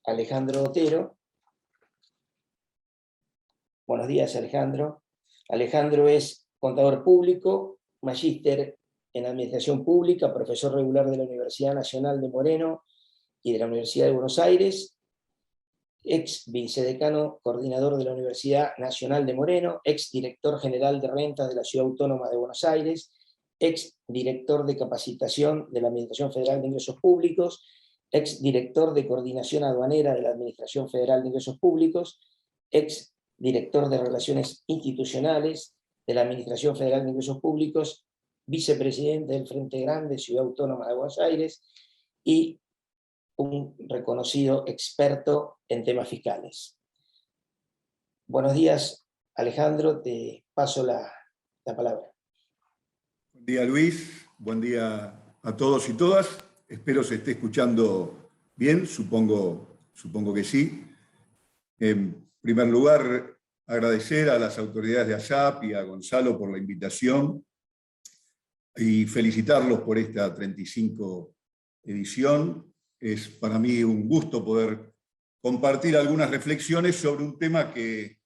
Alejandro Otero. Buenos días, Alejandro. Alejandro es contador público, magíster en Administración Pública, profesor regular de la Universidad Nacional de Moreno y de la Universidad de Buenos Aires, ex vicedecano coordinador de la Universidad Nacional de Moreno, ex director general de rentas de la Ciudad Autónoma de Buenos Aires, ex director de capacitación de la Administración Federal de Ingresos Públicos, ex director de coordinación aduanera de la Administración Federal de Ingresos Públicos, ex director de Relaciones Institucionales de la Administración Federal de Ingresos Públicos, vicepresidente del Frente Grande, Ciudad Autónoma de Buenos Aires, y un reconocido experto en temas fiscales. Buenos días, Alejandro, te paso la palabra. Buen día, Luis. Buen día a todos y todas. Espero se esté escuchando bien, supongo que sí. En primer lugar, agradecer a las autoridades de ASAP y a Gonzalo por la invitación y felicitarlos por esta 35 edición. Es para mí un gusto poder compartir algunas reflexiones sobre un tema que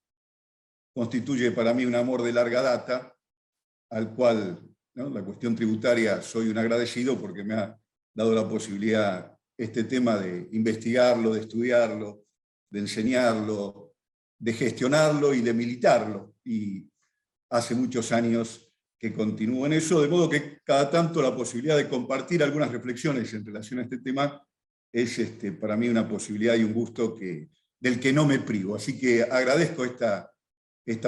constituye para mí un amor de larga data, al cual, ¿no?, la cuestión tributaria, soy un agradecido porque me ha dado la posibilidad este tema de investigarlo, de estudiarlo, de enseñarlo, de gestionarlo y de militarlo. Y hace muchos años que continúo en eso, de modo que cada tanto la posibilidad de compartir algunas reflexiones en relación a este tema es para mí una posibilidad y un gusto del que no me privo. Así que agradezco esta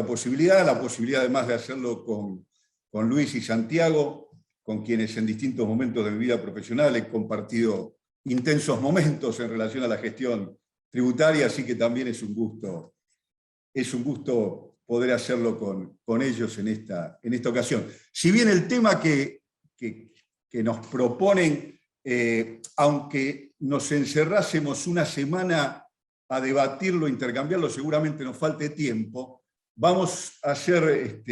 posibilidad, la posibilidad además de hacerlo con Luis y Santiago, con quienes en distintos momentos de mi vida profesional he compartido intensos momentos en relación a la gestión tributaria, así que también es un gusto poder hacerlo con ellos en esta ocasión. Si bien el tema que nos proponen, aunque nos encerrásemos una semana a debatirlo, intercambiarlo, seguramente nos falte tiempo, vamos a hacer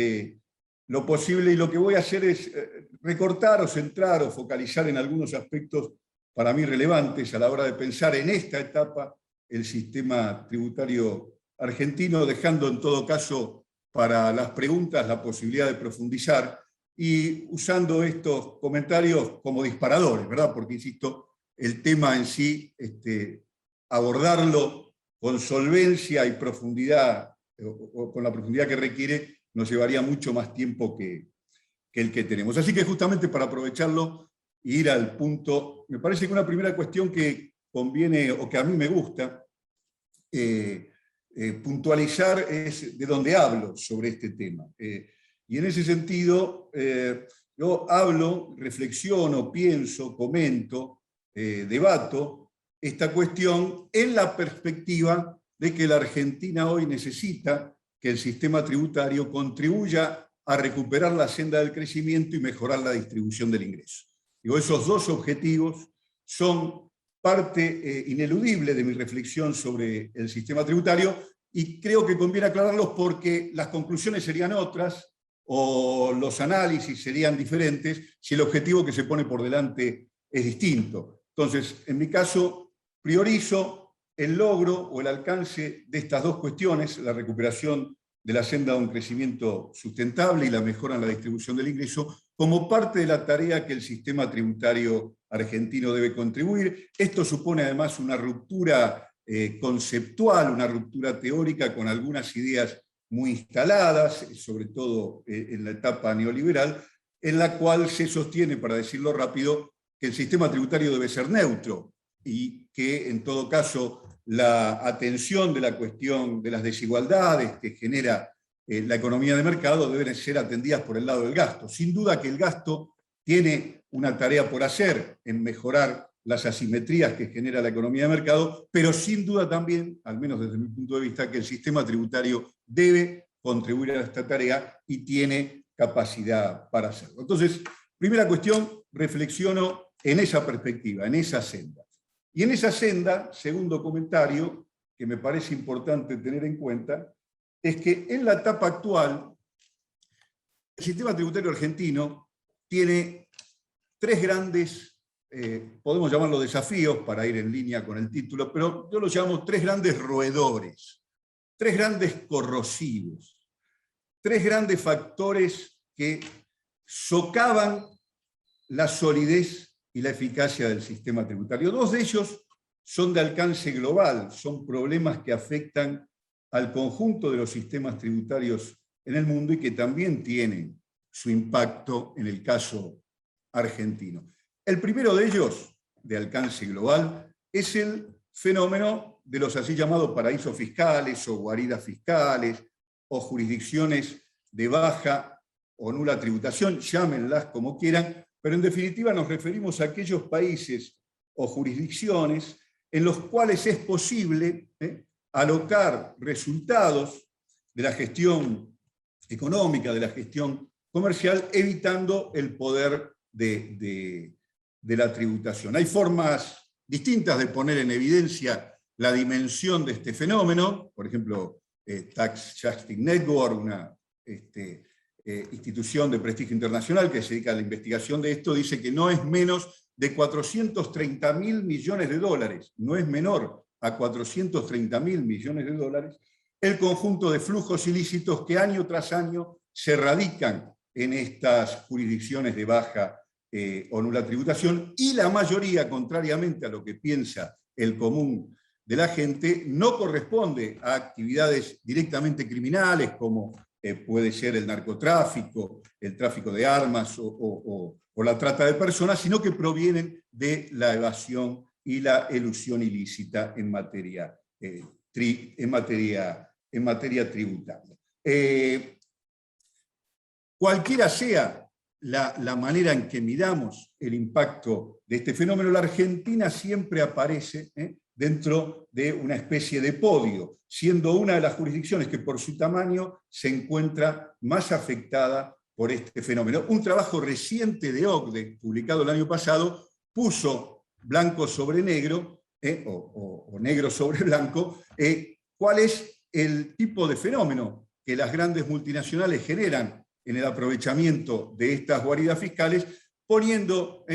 lo posible, y lo que voy a hacer es recortar o centrar o focalizar en algunos aspectos para mí relevantes a la hora de pensar en esta etapa el sistema tributario argentino, dejando en todo caso para las preguntas la posibilidad de profundizar y usando estos comentarios como disparadores, ¿verdad? Porque, insisto, el tema en sí, abordarlo con solvencia y profundidad, o con la profundidad que requiere, nos llevaría mucho más tiempo que el que tenemos. Así que justamente para aprovecharlo e ir al punto, me parece que una primera cuestión que conviene, o que a mí me gusta, puntualizar es de dónde hablo sobre este tema. Y en ese sentido, yo hablo, reflexiono, pienso, comento, debato esta cuestión en la perspectiva de que la Argentina hoy necesita que el sistema tributario contribuya a recuperar la senda del crecimiento y mejorar la distribución del ingreso. Digo, esos dos objetivos son parte ineludible de mi reflexión sobre el sistema tributario, y creo que conviene aclararlos porque las conclusiones serían otras o los análisis serían diferentes si el objetivo que se pone por delante es distinto. Entonces, en mi caso, priorizo el logro o el alcance de estas dos cuestiones, la recuperación de la senda de un crecimiento sustentable y la mejora en la distribución del ingreso, como parte de la tarea que el sistema tributario argentino debe contribuir. Esto supone además una ruptura conceptual, una ruptura teórica con algunas ideas muy instaladas, sobre todo en la etapa neoliberal, en la cual se sostiene, para decirlo rápido, que el sistema tributario debe ser neutro y que, en todo caso, la atención de la cuestión de las desigualdades que genera la economía de mercado deben ser atendidas por el lado del gasto. Sin duda que el gasto tiene una tarea por hacer en mejorar las asimetrías que genera la economía de mercado, pero sin duda también, al menos desde mi punto de vista, que el sistema tributario debe contribuir a esta tarea y tiene capacidad para hacerlo. Entonces, primera cuestión, reflexiono en esa perspectiva, en esa senda. Y en esa senda, segundo comentario, que me parece importante tener en cuenta, es que en la etapa actual, el sistema tributario argentino tiene tres grandes podemos llamarlo desafíos para ir en línea con el título, pero yo los llamo tres grandes roedores, tres grandes corrosivos, tres grandes factores que socavan la solidez y la eficacia del sistema tributario. Dos de ellos son de alcance global, son problemas que afectan al conjunto de los sistemas tributarios en el mundo y que también tienen su impacto en el caso argentino. El primero de ellos, de alcance global, es el fenómeno de los así llamados paraísos fiscales o guaridas fiscales o jurisdicciones de baja o nula tributación, llámenlas como quieran, pero en definitiva nos referimos a aquellos países o jurisdicciones en los cuales es posible alocar resultados de la gestión económica, de la gestión comercial, evitando el poder de la tributación. Hay formas distintas de poner en evidencia la dimensión de este fenómeno, por ejemplo, Tax Justice Network, una institución de prestigio internacional que se dedica a la investigación de esto, dice que no es menos de 430.000 millones de dólares, no es menor a 430.000 millones de dólares, el conjunto de flujos ilícitos que año tras año se radican en estas jurisdicciones de baja o nula tributación, y la mayoría, contrariamente a lo que piensa el común de la gente, no corresponde a actividades directamente criminales como puede ser el narcotráfico, el tráfico de armas o la trata de personas, sino que provienen de la evasión y la elusión ilícita en materia tributaria. Cualquiera sea la manera en que midamos el impacto de este fenómeno, la Argentina siempre aparece dentro de una especie de podio, siendo una de las jurisdicciones que por su tamaño se encuentra más afectada por este fenómeno. Un trabajo reciente de OCDE, publicado el año pasado, puso blanco sobre negro, o negro sobre blanco, cuál es el tipo de fenómeno que las grandes multinacionales generan en el aprovechamiento de estas guaridas fiscales, poniendo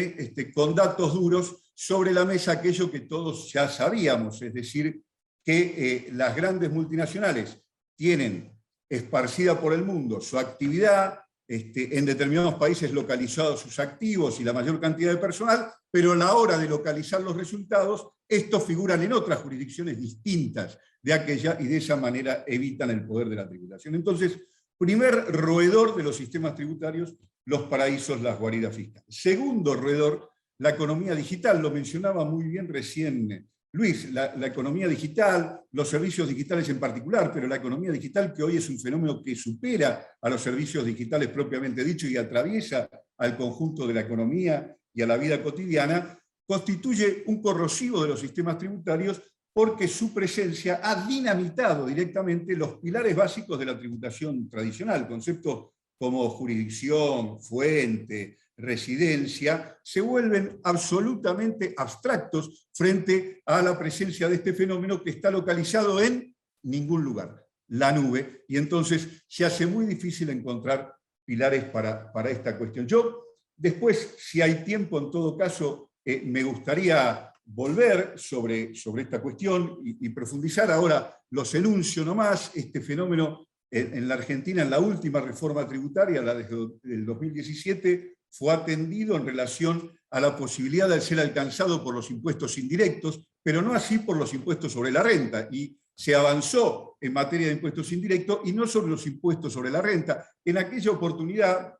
con datos duros sobre la mesa aquello que todos ya sabíamos, es decir, que las grandes multinacionales tienen esparcida por el mundo su actividad, en determinados países localizados sus activos y la mayor cantidad de personal, pero a la hora de localizar los resultados, estos figuran en otras jurisdicciones distintas de aquella y de esa manera evitan el poder de la tributación. Entonces, primer roedor de los sistemas tributarios, los paraísos, las guaridas fiscales. Segundo roedor, la economía digital, lo mencionaba muy bien recién Luis, la economía digital, los servicios digitales en particular, pero la economía digital que hoy es un fenómeno que supera a los servicios digitales propiamente dicho y atraviesa al conjunto de la economía y a la vida cotidiana, constituye un corrosivo de los sistemas tributarios porque su presencia ha dinamitado directamente los pilares básicos de la tributación tradicional, conceptos como jurisdicción, fuente, residencia, se vuelven absolutamente abstractos frente a la presencia de este fenómeno que está localizado en ningún lugar, la nube, y entonces se hace muy difícil encontrar pilares para esta cuestión. Yo después, si hay tiempo, en todo caso, me gustaría volver sobre esta cuestión y profundizar. Ahora los enuncio nomás. Este fenómeno en la Argentina, en la última reforma tributaria, la del 2017, fue atendido en relación a la posibilidad de ser alcanzado por los impuestos indirectos, pero no así por los impuestos sobre la renta, y se avanzó en materia de impuestos indirectos y no sobre los impuestos sobre la renta. En aquella oportunidad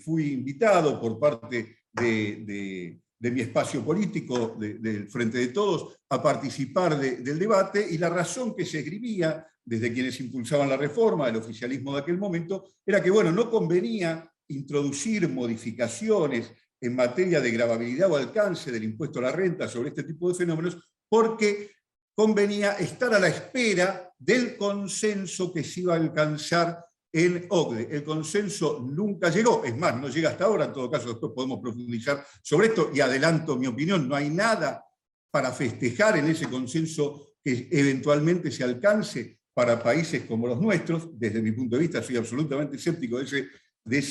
fui invitado por parte de mi espacio político, del Frente de Todos, a participar del debate, y la razón que se esgrimía desde quienes impulsaban la reforma, el oficialismo de aquel momento, era que bueno, no convenía introducir modificaciones en materia de gravabilidad o alcance del impuesto a la renta sobre este tipo de fenómenos, porque convenía estar a la espera del consenso que se iba a alcanzar en OCDE. El consenso nunca llegó, es más, no llega hasta ahora. En todo caso, después podemos profundizar sobre esto, y adelanto mi opinión: no hay nada para festejar en ese consenso que eventualmente se alcance para países como los nuestros. Desde mi punto de vista, soy absolutamente escéptico de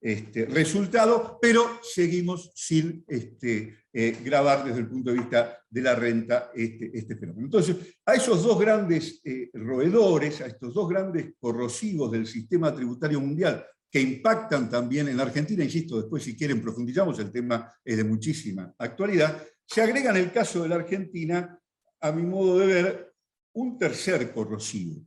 resultado, pero seguimos sin grabar desde el punto de vista de la renta este fenómeno. Entonces, a esos dos grandes roedores, a estos dos grandes corrosivos del sistema tributario mundial, que impactan también en la Argentina, insisto, después si quieren profundizamos, el tema es de muchísima actualidad, se agrega en el caso de la Argentina, a mi modo de ver, un tercer corrosivo.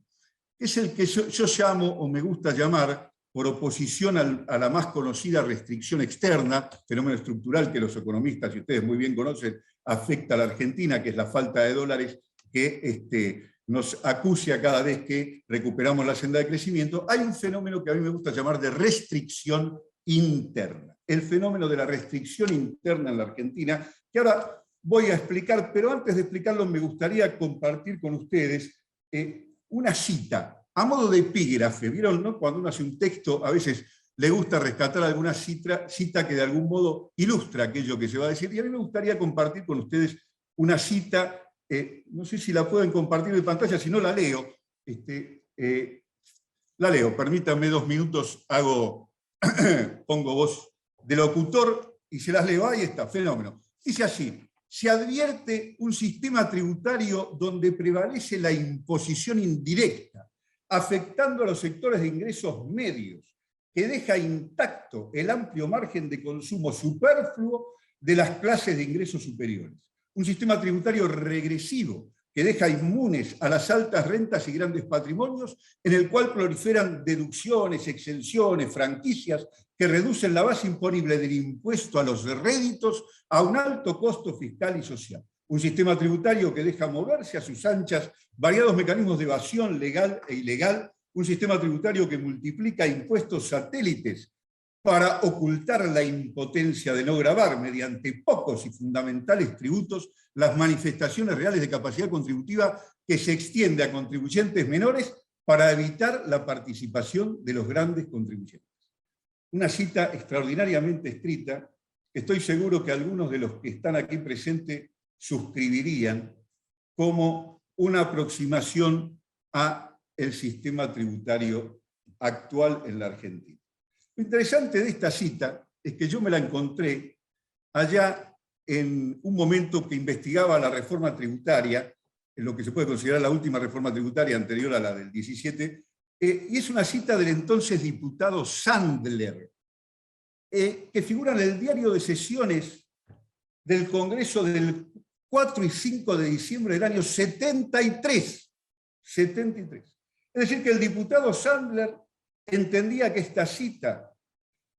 Es el que yo llamo, o me gusta llamar, por oposición a la más conocida restricción externa, fenómeno estructural que los economistas, y ustedes muy bien conocen, afecta a la Argentina, que es la falta de dólares que nos acucia cada vez que recuperamos la senda de crecimiento. Hay un fenómeno que a mí me gusta llamar de restricción interna. El fenómeno de la restricción interna en la Argentina, que ahora voy a explicar, pero antes de explicarlo me gustaría compartir con ustedes una cita, a modo de epígrafe. ¿Vieron, no? Cuando uno hace un texto, a veces le gusta rescatar alguna cita que de algún modo ilustra aquello que se va a decir, y a mí me gustaría compartir con ustedes una cita, no sé si la pueden compartir en pantalla, si no la leo. La leo, permítanme 2 minutos, pongo voz de locutor y se las leo. Ahí está, fenómeno. Dice así: se advierte un sistema tributario donde prevalece la imposición indirecta, afectando a los sectores de ingresos medios, que deja intacto el amplio margen de consumo superfluo de las clases de ingresos superiores. Un sistema tributario regresivo, que deja inmunes a las altas rentas y grandes patrimonios, en el cual proliferan deducciones, exenciones, franquicias, que reducen la base imponible del impuesto a los réditos a un alto costo fiscal y social. Un sistema tributario que deja moverse a sus anchas variados mecanismos de evasión legal e ilegal, un sistema tributario que multiplica impuestos satélites para ocultar la impotencia de no gravar mediante pocos y fundamentales tributos las manifestaciones reales de capacidad contributiva, que se extiende a contribuyentes menores para evitar la participación de los grandes contribuyentes. Una cita extraordinariamente escrita, que estoy seguro que algunos de los que están aquí presentes suscribirían como una aproximación a el sistema tributario actual en la Argentina. Lo interesante de esta cita es que yo me la encontré allá en un momento que investigaba la reforma tributaria, en lo que se puede considerar la última reforma tributaria anterior a la del 17, y es una cita del entonces diputado Sandler, que figura en el diario de sesiones del Congreso del 4 y 5 de diciembre del año 73. 73. Es decir, que el diputado Sandler entendía que esta cita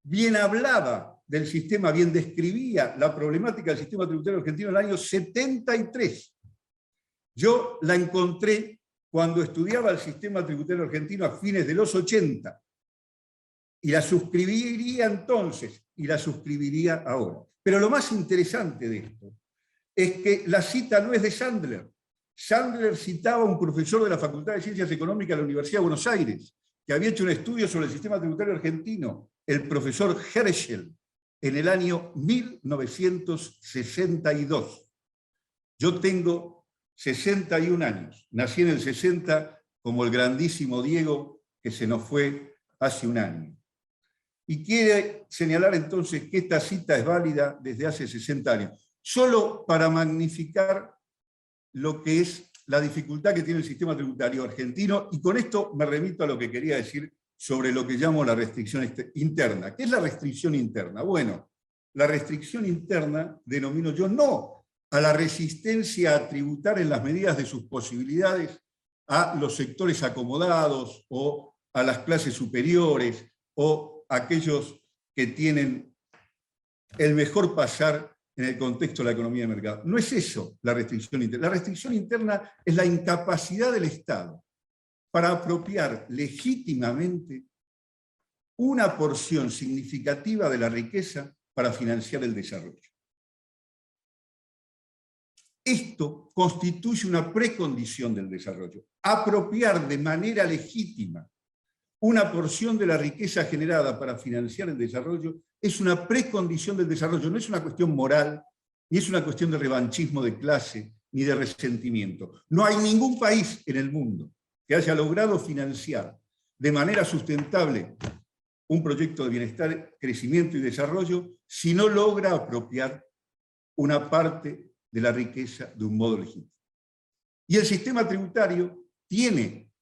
bien hablaba del sistema, bien describía la problemática del sistema tributario argentino en el año 73. Yo la encontré cuando estudiaba el sistema tributario argentino a fines de los 80, y la suscribiría entonces, y la suscribiría ahora. Pero lo más interesante de esto es que la cita no es de Sandler. Sandler citaba a un profesor de la Facultad de Ciencias Económicas de la Universidad de Buenos Aires, que había hecho un estudio sobre el sistema tributario argentino, el profesor Herschel, en el año 1962. Yo tengo 61 años, nací en el 60 como el grandísimo Diego, que se nos fue hace un año. Y quiere señalar entonces que esta cita es válida desde hace 60 años, solo para magnificar lo que es la dificultad que tiene el sistema tributario argentino, y con esto me remito a lo que quería decir sobre lo que llamo la restricción interna. ¿Qué es la restricción interna? Bueno, la restricción interna denomino yo no a la resistencia a tributar en las medidas de sus posibilidades a los sectores acomodados o a las clases superiores o a aquellos que tienen el mejor pasar en el contexto de la economía de mercado. No es eso la restricción interna. La restricción interna es la incapacidad del Estado para apropiar legítimamente una porción significativa de la riqueza para financiar el desarrollo. Esto constituye una precondición del desarrollo. Apropiar de manera legítima una porción de la riqueza generada para financiar el desarrollo es una precondición del desarrollo. No es una cuestión moral, ni es una cuestión de revanchismo de clase, ni de resentimiento. No hay ningún país en el mundo que haya logrado financiar de manera sustentable un proyecto de bienestar, crecimiento y desarrollo si no logra apropiar una parte de la riqueza de un modo legítimo. Y el sistema tributario tiene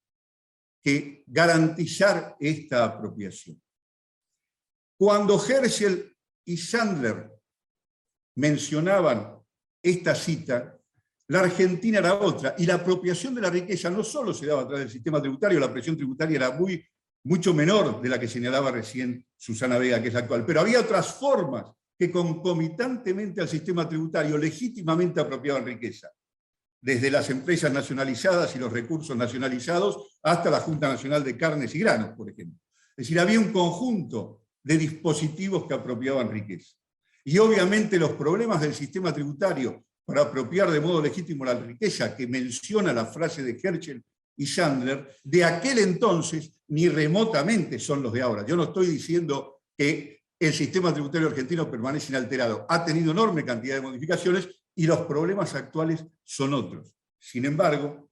que garantizar esta apropiación. Cuando Herschel y Sandler mencionaban esta cita, la Argentina era otra, y la apropiación de la riqueza no solo se daba a través del sistema tributario, la presión tributaria era mucho menor de la que señalaba recién Susana Vega, que es la actual, pero había otras formas que concomitantemente al sistema tributario legítimamente apropiaban riqueza, desde las empresas nacionalizadas y los recursos nacionalizados hasta la Junta Nacional de Carnes y Granos, por ejemplo. Es decir, había un conjunto de dispositivos que apropiaban riqueza. Y obviamente los problemas del sistema tributario para apropiar de modo legítimo la riqueza que menciona la frase de Herschel y Sandler, de aquel entonces ni remotamente son los de ahora. Yo no estoy diciendo que el sistema tributario argentino permanece inalterado. Ha tenido enorme cantidad de modificaciones y los problemas actuales son otros. Sin embargo,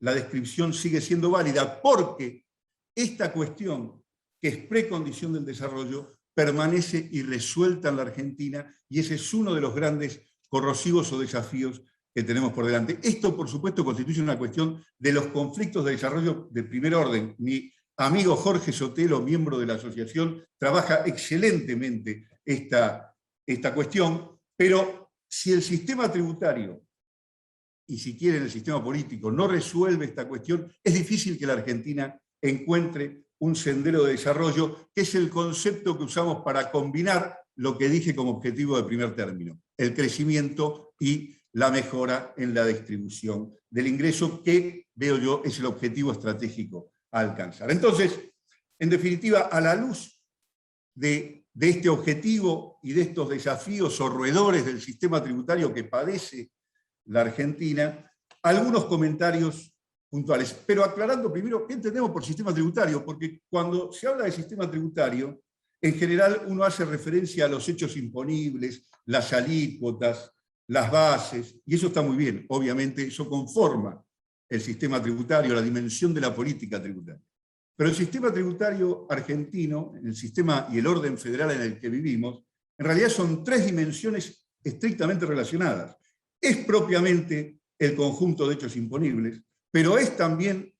la descripción sigue siendo válida porque esta cuestión, que es precondición del desarrollo, permanece irresuelta en la Argentina y ese es uno de los grandes corrosivos o desafíos que tenemos por delante. Esto, por supuesto, constituye una cuestión de los conflictos de desarrollo de primer orden. Mi amigo Jorge Sotelo, miembro de la asociación, trabaja excelentemente esta cuestión, pero si el sistema tributario, y si quieren el sistema político, no resuelve esta cuestión, es difícil que la Argentina encuentre un sendero de desarrollo, que es el concepto que usamos para combinar lo que dije como objetivo de primer término, el crecimiento y la mejora en la distribución del ingreso, que, veo yo, es el objetivo estratégico a alcanzar. Entonces, en definitiva, a la luz de este objetivo y de estos desafíos o roedores del sistema tributario que padece la Argentina, algunos comentarios puntuales, pero aclarando primero qué entendemos por sistema tributario, porque cuando se habla de sistema tributario, en general uno hace referencia a los hechos imponibles, las alícuotas, las bases, y eso está muy bien, obviamente eso conforma el sistema tributario, la dimensión de la política tributaria. Pero el sistema tributario argentino, el sistema y el orden federal en el que vivimos, en realidad son tres dimensiones estrictamente relacionadas. Es propiamente el conjunto de hechos imponibles, pero es también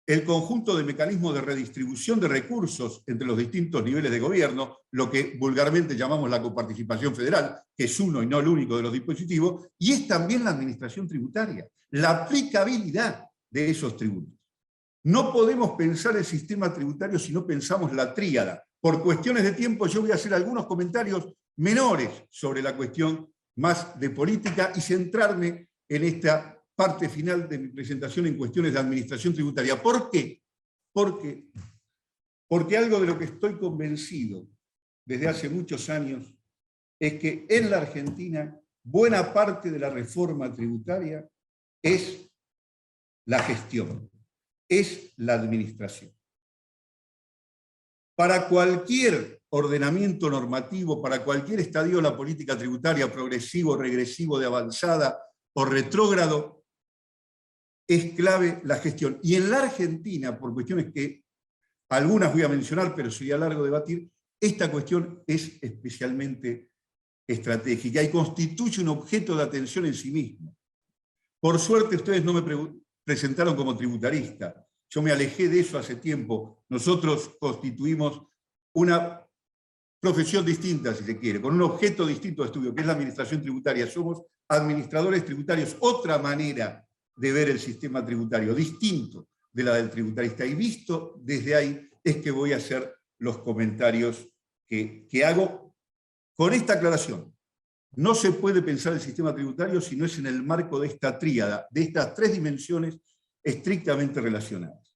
el conjunto de mecanismos de redistribución de recursos entre los distintos niveles de gobierno, lo que vulgarmente llamamos la coparticipación federal, que es uno y no el único de los dispositivos, y es también la administración tributaria, la aplicabilidad de esos tributos. No podemos pensar el sistema tributario si no pensamos la tríada. Por cuestiones de tiempo yo voy a hacer algunos comentarios menores sobre la cuestión más de política y centrarme en esta parte final de mi presentación en cuestiones de administración tributaria. ¿Por qué? Porque algo de lo que estoy convencido desde hace muchos años es que en la Argentina buena parte de la reforma tributaria es la gestión, es la administración. Para cualquier ordenamiento normativo, para cualquier estadio de la política tributaria, progresivo, regresivo, de avanzada o retrógrado, es clave la gestión. Y en la Argentina, por cuestiones que algunas voy a mencionar, pero sería largo debatir, esta cuestión es especialmente estratégica y constituye un objeto de atención en sí mismo. Por suerte ustedes no me presentaron como tributarista. Yo me alejé de eso hace tiempo. Nosotros constituimos una profesión distinta, si se quiere, con un objeto distinto de estudio, que es la administración tributaria. Somos administradores tributarios, otra manera de ver el sistema tributario, distinto de la del tributarista. Y visto desde ahí es que voy a hacer los comentarios que hago con esta aclaración. No se puede pensar el sistema tributario si no es en el marco de esta tríada, de estas tres dimensiones estrictamente relacionadas.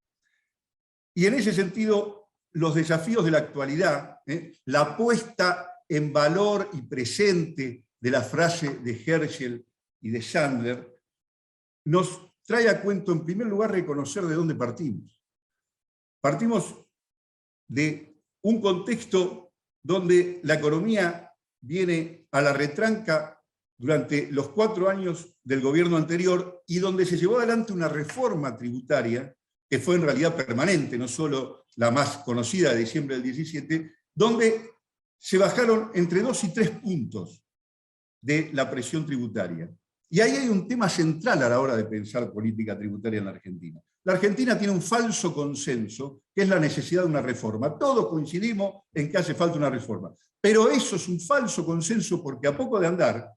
Y en ese sentido, los desafíos de la actualidad, la puesta en valor y presente de la frase de Herschel y de Sandler, nos trae a cuento, en primer lugar, reconocer de dónde partimos. Partimos de un contexto donde la economía viene a la retranca durante los 4 años del gobierno anterior y donde se llevó adelante una reforma tributaria que fue en realidad permanente, no solo la más conocida de diciembre del 17, donde se bajaron entre 2 y 3 puntos de la presión tributaria. Y ahí hay un tema central a la hora de pensar política tributaria en la Argentina. La Argentina tiene un falso consenso, que es la necesidad de una reforma. Todos coincidimos en que hace falta una reforma. Pero eso es un falso consenso porque a poco de andar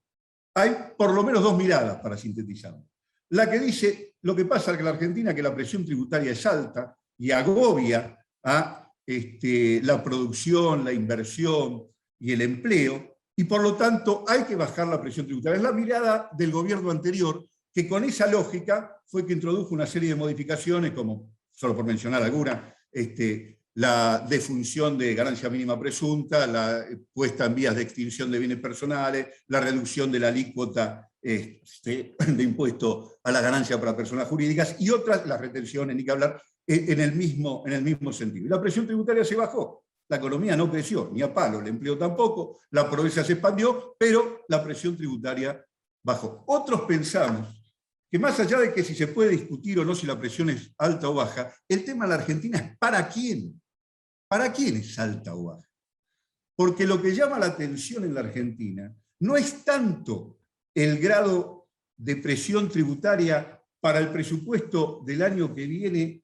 hay por lo menos 2 miradas para sintetizarlo. La que dice, lo que pasa es que en la Argentina que la presión tributaria es alta y agobia a la producción, la inversión y el empleo, y por lo tanto hay que bajar la presión tributaria. Es la mirada del gobierno anterior, que con esa lógica fue que introdujo una serie de modificaciones, como, solo por mencionar alguna, la defunción de ganancia mínima presunta, la puesta en vías de extinción de bienes personales, la reducción de la alícuota de impuesto a la ganancia para personas jurídicas, y otras, las retenciones, ni que hablar, en el mismo sentido. Y la presión tributaria se bajó. La economía no creció, ni a palo, el empleo tampoco, la pobreza se expandió, pero la presión tributaria bajó. Otros pensamos que más allá de que si se puede discutir o no si la presión es alta o baja, el tema de la Argentina es ¿para quién? ¿Para quién es alta o baja? Porque lo que llama la atención en la Argentina no es tanto el grado de presión tributaria para el presupuesto del año que viene,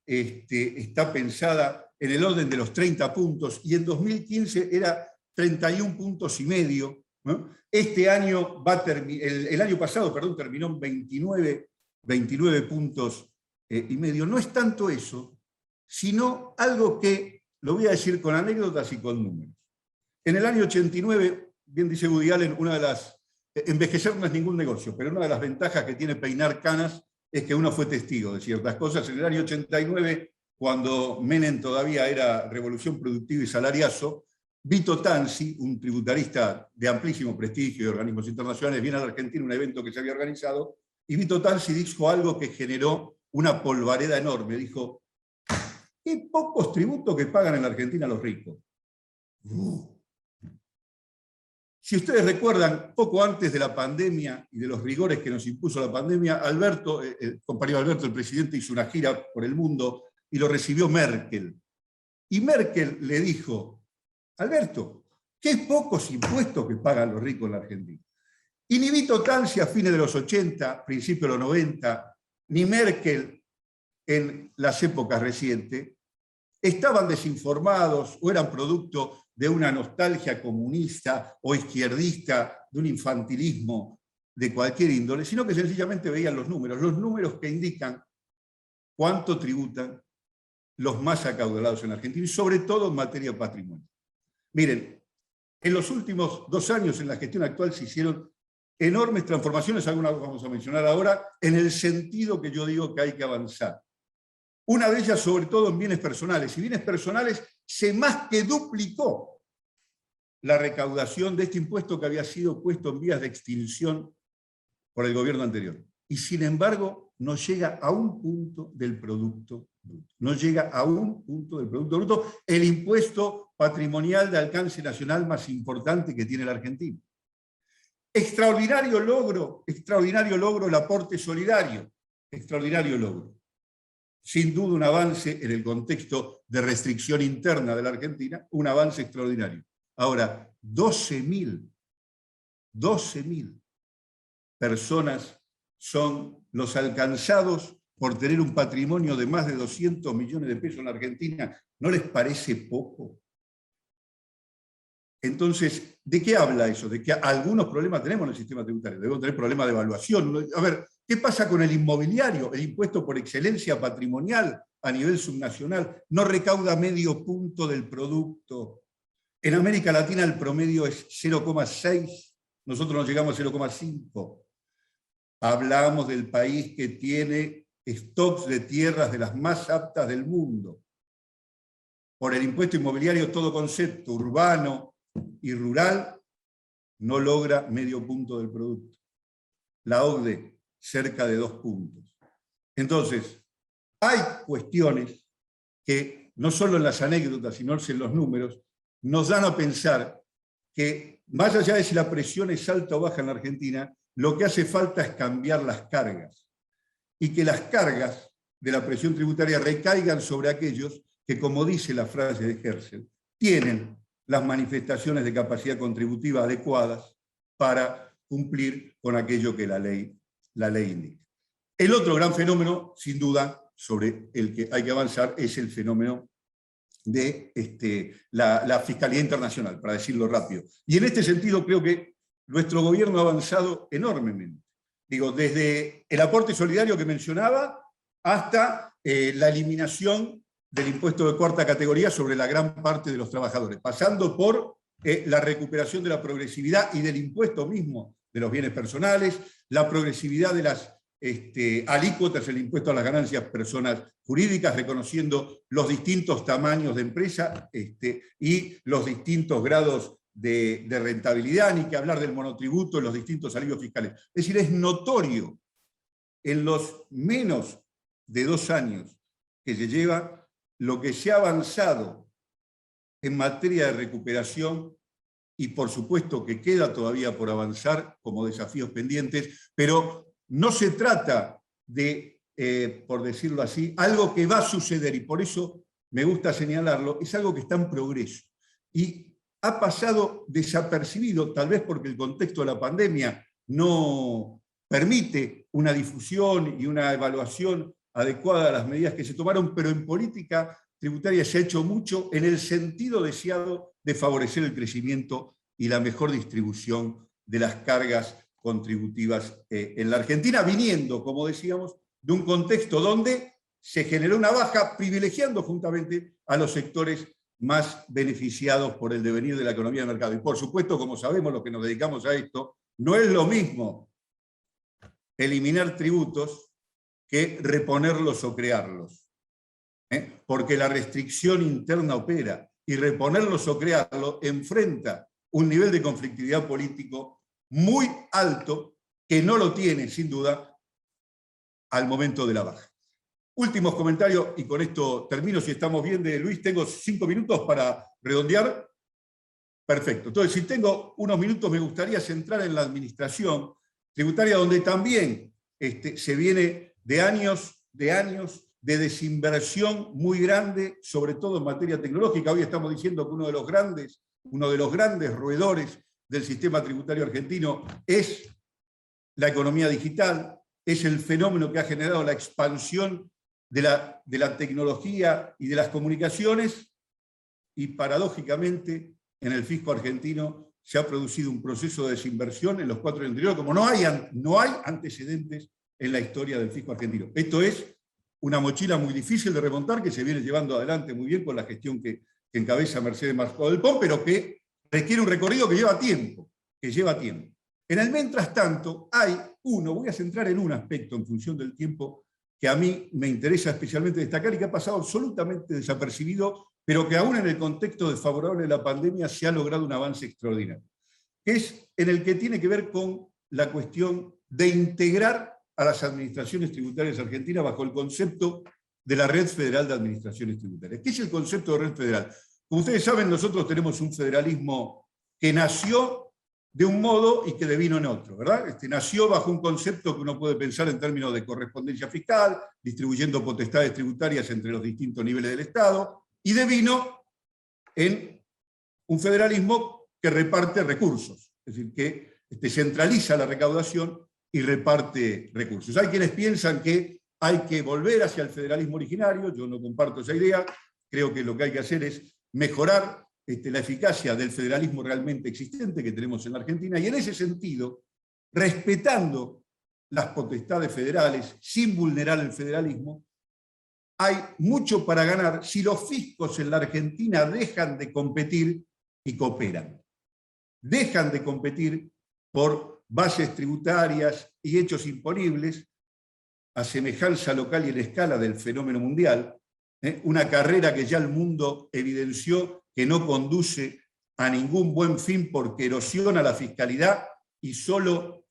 está pensada en el orden de los 30 puntos, y en 2015 era 31 puntos y medio, ¿no? Este año el año pasado, terminó en 29 puntos y medio. No es tanto eso, sino algo que, lo voy a decir con anécdotas y con números. En el año 89, bien dice Woody Allen, envejecer no es ningún negocio, pero una de las ventajas que tiene peinar canas es que uno fue testigo de ciertas cosas. En el año 89, cuando Menem todavía era Revolución Productiva y Salariazo, Vito Tanzi, un tributarista de amplísimo prestigio de organismos internacionales, viene a la Argentina a un evento que se había organizado, y Vito Tanzi dijo algo que generó una polvareda enorme. Dijo, qué pocos tributos que pagan en la Argentina los ricos. Si ustedes recuerdan, poco antes de la pandemia y de los rigores que nos impuso la pandemia, el compañero Alberto, el presidente, hizo una gira por el mundo y lo recibió Merkel. Y Merkel le dijo, Alberto, qué pocos impuestos que pagan los ricos en la Argentina. Y ni Vito Tanzi a fines de los 80, principios de los 90, ni Merkel en las épocas recientes, estaban desinformados o eran producto de una nostalgia comunista o izquierdista, de un infantilismo de cualquier índole, sino que sencillamente veían los números que indican cuánto tributan los más acaudalados en Argentina, y sobre todo en materia patrimonial. Miren, en los últimos 2 años en la gestión actual se hicieron enormes transformaciones, algunas vamos a mencionar ahora, en el sentido que yo digo que hay que avanzar. Una de ellas, sobre todo, en bienes personales. Y bienes personales se más que duplicó la recaudación de este impuesto que había sido puesto en vías de extinción por el gobierno anterior. Y sin embargo, no llega a un punto del Producto Bruto. No llega a un punto del Producto Bruto, el impuesto patrimonial de alcance nacional más importante que tiene la Argentina. Extraordinario logro el aporte solidario. Extraordinario logro. Sin duda un avance en el contexto de restricción interna de la Argentina, un avance extraordinario. Ahora, 12.000 personas son los alcanzados por tener un patrimonio de más de 200 millones de pesos en la Argentina. ¿No les parece poco? Entonces, ¿de qué habla eso? De que algunos problemas tenemos en el sistema tributario. Debemos tener problemas de evaluación. A ver, ¿qué pasa con el inmobiliario? El impuesto por excelencia patrimonial a nivel subnacional no recauda medio punto del producto. En América Latina el promedio es 0,6, nosotros nos llegamos a 0,5. Hablamos del país que tiene stocks de tierras de las más aptas del mundo. Por el impuesto inmobiliario, todo concepto urbano y rural no logra medio punto del producto. La OCDE, cerca de 2 puntos. Entonces, hay cuestiones que, no solo en las anécdotas, sino en los números, nos dan a pensar que, más allá de si la presión es alta o baja en la Argentina, lo que hace falta es cambiar las cargas. y que las cargas de la presión tributaria recaigan sobre aquellos que, como dice la frase de Herschel, tienen las manifestaciones de capacidad contributiva adecuadas para cumplir con aquello que la ley indica. El otro gran fenómeno, sin duda, sobre el que hay que avanzar, es el fenómeno de la fiscalidad internacional, para decirlo rápido. Y en este sentido creo que nuestro gobierno ha avanzado enormemente. Digo, desde el aporte solidario que mencionaba hasta la eliminación del impuesto de cuarta categoría sobre la gran parte de los trabajadores, pasando por la recuperación de la progresividad y del impuesto mismo de los bienes personales, la progresividad de las alícuotas, el impuesto a las ganancias personas jurídicas, reconociendo los distintos tamaños de empresa y los distintos grados de rentabilidad, ni que hablar del monotributo, los distintos alivios fiscales. Es decir, es notorio en los menos de 2 años que se lleva lo que se ha avanzado en materia de recuperación, y por supuesto que queda todavía por avanzar como desafíos pendientes, pero no se trata de, por decirlo así, algo que va a suceder, y por eso me gusta señalarlo, es algo que está en progreso. Y ha pasado desapercibido, tal vez porque el contexto de la pandemia no permite una difusión y una evaluación adecuada de las medidas que se tomaron, pero en política tributaria se ha hecho mucho en el sentido deseado de favorecer el crecimiento y la mejor distribución de las cargas contributivas en la Argentina, viniendo, como decíamos, de un contexto donde se generó una baja, privilegiando juntamente a los sectores más beneficiados por el devenir de la economía de mercado. Y por supuesto, como sabemos, los que nos dedicamos a esto, no es lo mismo eliminar tributos que reponerlos o crearlos. Porque la restricción interna opera, y reponerlos o crearlos enfrenta un nivel de conflictividad político muy alto, que no lo tiene, sin duda, al momento de la baja. Últimos comentarios, y con esto termino, si estamos bien, de Luis. Tengo 5 minutos para redondear. Perfecto. Entonces, si tengo unos minutos, me gustaría centrar en la administración tributaria, donde también se viene de años de desinversión muy grande, sobre todo en materia tecnológica. Hoy estamos diciendo que uno de los grandes roedores del sistema tributario argentino es la economía digital, es el fenómeno que ha generado la expansión de la tecnología y de las comunicaciones, y paradójicamente en el fisco argentino se ha producido un proceso de desinversión en los 4 años anteriores, como no hay antecedentes en la historia del fisco argentino. Esto es una mochila muy difícil de remontar, que se viene llevando adelante muy bien con la gestión que encabeza Mercedes Marcó del Pon, pero que requiere un recorrido que lleva tiempo. En el mientras tanto, voy a centrar en un aspecto en función del tiempo que a mí me interesa especialmente destacar y que ha pasado absolutamente desapercibido, pero que aún en el contexto desfavorable de la pandemia se ha logrado un avance extraordinario, que es en el que tiene que ver con la cuestión de integrar a las administraciones tributarias argentinas bajo el concepto de la Red Federal de Administraciones Tributarias. ¿Qué es el concepto de red federal? Como ustedes saben, nosotros tenemos un federalismo que nació de un modo y que devino en otro, ¿verdad? Nació bajo un concepto que uno puede pensar en términos de correspondencia fiscal, distribuyendo potestades tributarias entre los distintos niveles del Estado, y devino en un federalismo que reparte recursos, es decir, que centraliza la recaudación y reparte recursos. Hay quienes piensan que hay que volver hacia el federalismo originario. Yo no comparto esa idea. Creo que lo que hay que hacer es mejorar la eficacia del federalismo realmente existente que tenemos en la Argentina, y en ese sentido, respetando las potestades federales, sin vulnerar el federalismo, hay mucho para ganar si los fiscos en la Argentina dejan de competir y cooperan. Dejan de competir por bases tributarias y hechos imponibles, a semejanza local y en escala del fenómeno mundial, una carrera que ya el mundo evidenció que no conduce a ningún buen fin porque erosiona la fiscalidad y solo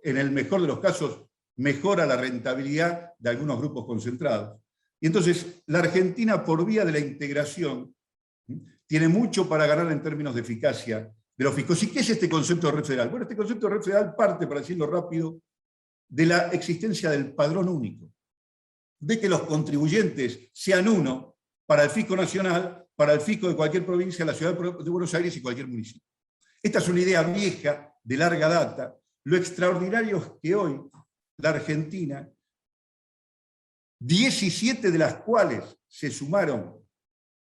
en el mejor de los casos mejora la rentabilidad de algunos grupos concentrados. Y entonces la Argentina, por vía de la integración, tiene mucho para ganar en términos de eficacia de los fiscos. ¿Y qué es este concepto de red federal? Bueno, este concepto de red federal parte, para decirlo rápido, de la existencia del padrón único, de que los contribuyentes sean uno para el fisco nacional, para el fisco de cualquier provincia, la ciudad de Buenos Aires y cualquier municipio. Esta es una idea vieja, de larga data. Lo extraordinario es que hoy la Argentina, 17 de las cuales se sumaron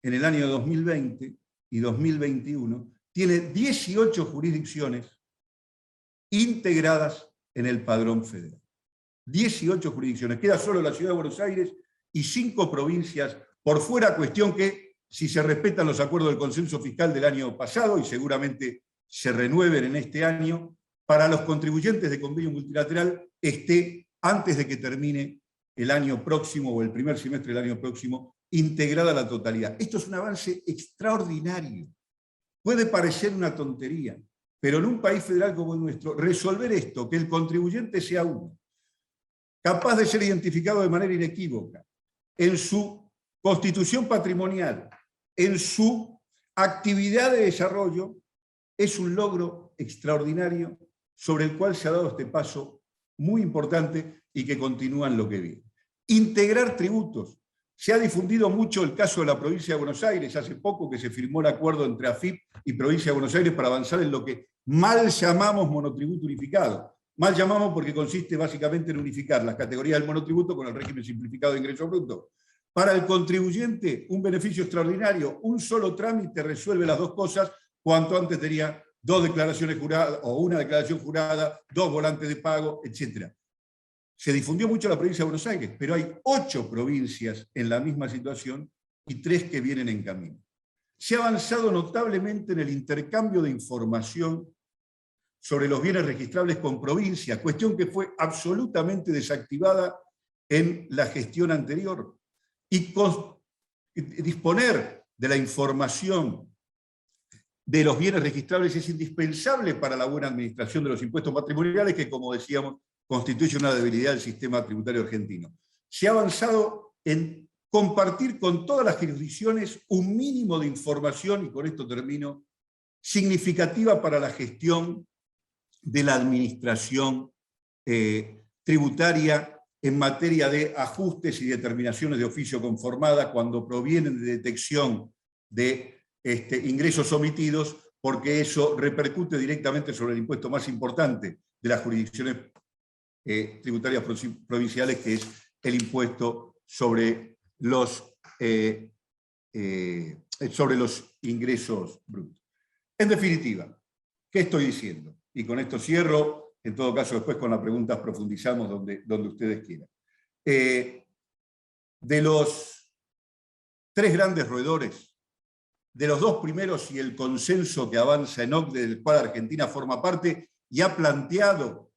en el año 2020 y 2021, tiene 18 jurisdicciones integradas en el padrón federal. 18 jurisdicciones. Queda solo la ciudad de Buenos Aires y 5 provincias por fuera, cuestión que, si se respetan los acuerdos del consenso fiscal del año pasado, y seguramente se renueven en este año, para los contribuyentes de convenio multilateral esté, antes de que termine el año próximo o el primer semestre del año próximo, integrada la totalidad. Esto es un avance extraordinario. Puede parecer una tontería, pero en un país federal como el nuestro, resolver esto, que el contribuyente sea uno, capaz de ser identificado de manera inequívoca, en su constitución patrimonial, en su actividad de desarrollo, es un logro extraordinario sobre el cual se ha dado este paso muy importante y que continúa en lo que viene. Integrar tributos. Se ha difundido mucho el caso de la provincia de Buenos Aires, hace poco que se firmó el acuerdo entre AFIP y provincia de Buenos Aires para avanzar en lo que mal llamamos monotributo unificado. Mal llamamos porque consiste básicamente en unificar las categorías del monotributo con el régimen simplificado de ingreso bruto. Para el contribuyente, un beneficio extraordinario, un solo trámite resuelve las dos cosas, cuanto antes tenía 2 declaraciones juradas o una declaración jurada, 2 volantes de pago, etc. Se difundió mucho la provincia de Buenos Aires, pero hay 8 provincias en la misma situación y 3 que vienen en camino. Se ha avanzado notablemente en el intercambio de información sobre los bienes registrables con provincias, cuestión que fue absolutamente desactivada en la gestión anterior. Y disponer de la información de los bienes registrables es indispensable para la buena administración de los impuestos patrimoniales, que, como decíamos, constituye una debilidad del sistema tributario argentino. Se ha avanzado en compartir con todas las jurisdicciones un mínimo de información, y con esto termino, significativa para la gestión de la administración tributaria en materia de ajustes y determinaciones de oficio conformada cuando provienen de detección de ingresos omitidos, porque eso repercute directamente sobre el impuesto más importante de las jurisdicciones tributarias provinciales, que es el impuesto sobre los ingresos brutos. En definitiva, ¿qué estoy diciendo? Y con esto cierro, en todo caso después con las preguntas profundizamos donde ustedes quieran. De los 3 grandes roedores, de los 2 primeros y el consenso que avanza en OCDE, del cual Argentina forma parte, y ha planteado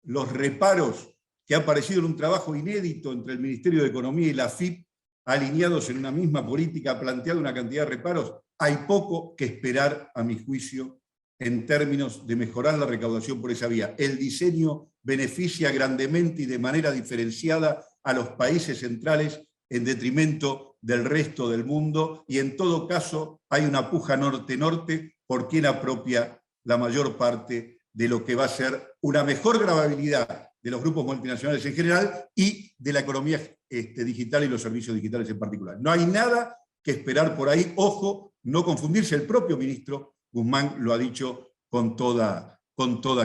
los reparos que ha aparecido en un trabajo inédito entre el Ministerio de Economía y la AFIP, alineados en una misma política, ha planteado una cantidad de reparos. Hay poco que esperar, a mi juicio, en términos de mejorar la recaudación por esa vía. El diseño beneficia grandemente y de manera diferenciada a los países centrales en detrimento del resto del mundo, y en todo caso hay una puja norte-norte por quien apropia la mayor parte de lo que va a ser una mejor gravabilidad de los grupos multinacionales en general y de la economía digital y los servicios digitales en particular. No hay nada que esperar por ahí. Ojo, no confundirse, el propio ministro Guzmán lo ha dicho con toda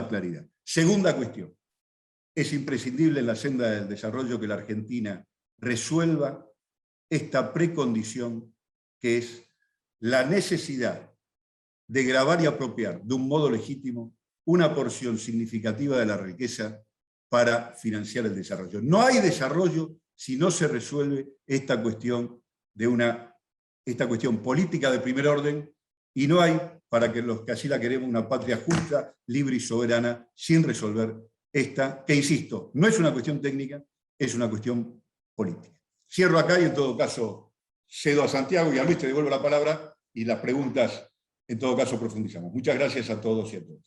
claridad. Segunda cuestión, es imprescindible en la senda del desarrollo que la Argentina resuelva esta precondición, que es la necesidad de gravar y apropiar de un modo legítimo una porción significativa de la riqueza para financiar el desarrollo. No hay desarrollo si no se resuelve esta cuestión política de primer orden, y no hay, para que los que así la queremos, una patria justa, libre y soberana, sin resolver esta, que insisto, no es una cuestión técnica, es una cuestión política. Cierro acá y en todo caso cedo a Santiago y a Luis, te devuelvo la palabra y las preguntas en todo caso profundizamos. Muchas gracias a todos y a todas.